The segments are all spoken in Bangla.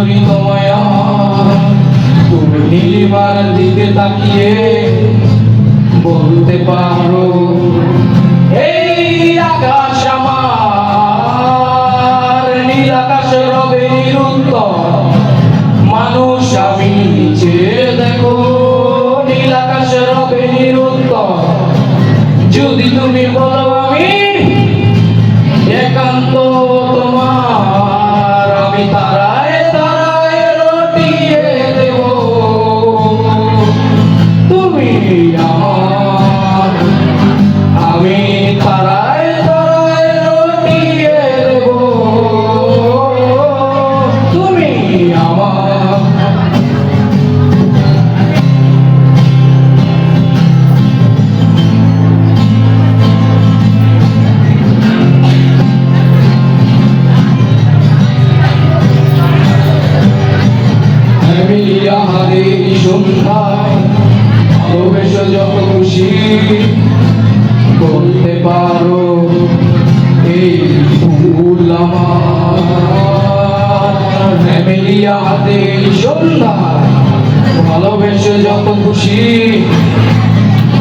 করি তোমায় আমার, তুমি নীলিমার দিকে তাকিয়ে বলতে পারো এই আকাশ আমার, নীল আকাশ রবে নিরন্তর, মানুষ আমি চেয়ে দেখো নীল আকাশ রবে নিরন্তর। যদি তুমি বলো আমি একান্ত তোমার, আমি তারায় তারায় রটিয়ে দেব। তুমি আমার, আমি তারায় তারায় রটিয়ে দেব। তুমি আমার। আমাদের সন্ধ্যায় ভালোবেসে যত খুশি বলতে পারো এই ফুল আমার। ফ্যামিলি আমাদের সন্ধ্যায় ভালোবেসে যত খুশি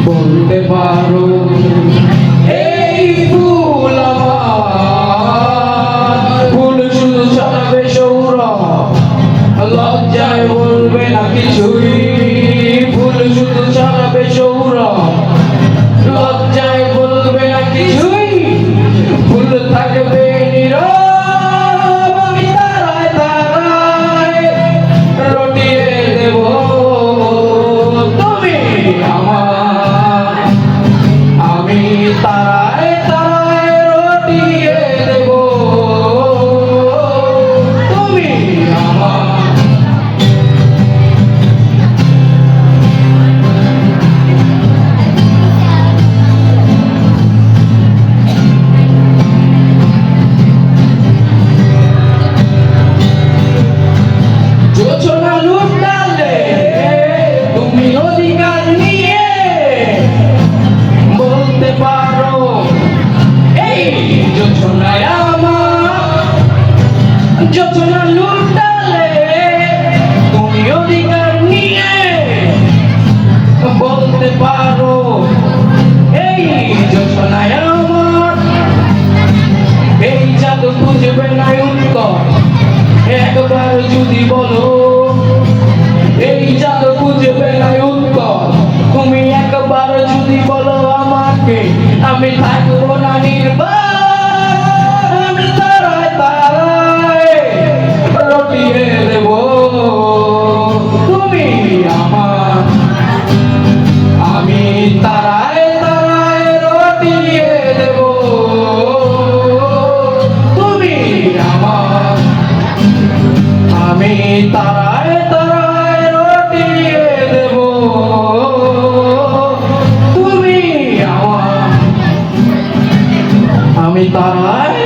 বলতে পারো এই ফুল আমার। ফুল শুধু ছড়াবে সৌরভ, লজ্জায় বলবে না কিছুই। ফুল শুধু ছড়াবে সৌরভ, লজ্জায় বলবে না কিছুই। ফুল থাকবে নীরব, আমি তারায় তারায় রটিয়ে দেব। তুমি আমার, আমি তারায় তারায় রটিয়ে দেব। তুমি আমার। যোজনা লুটালে তুমি অধিকার নিয়ে বলতে পারো এই যোজনায় আমার। যোজনা লুটালে তুমি অধিকার নিয়ে বলতে পারো এই যোজনায় আমার। এই জাদু খুঁজবে না উত্তর, একবার যদি বলো এই জাদু খুঁজবে না উত্তর। তুমি একবার যদি বলো আমাকে, আমি থাকবো না নির্বাক, আমি তারায় তারায় রটিয়ে দেব। তুমি আমার, আমি তারায় তারায় রটিয়ে দেব। তুমি আমার, আমি তারায় তারায় রটিয়ে দেব। তুমি আমার, আমি তারায়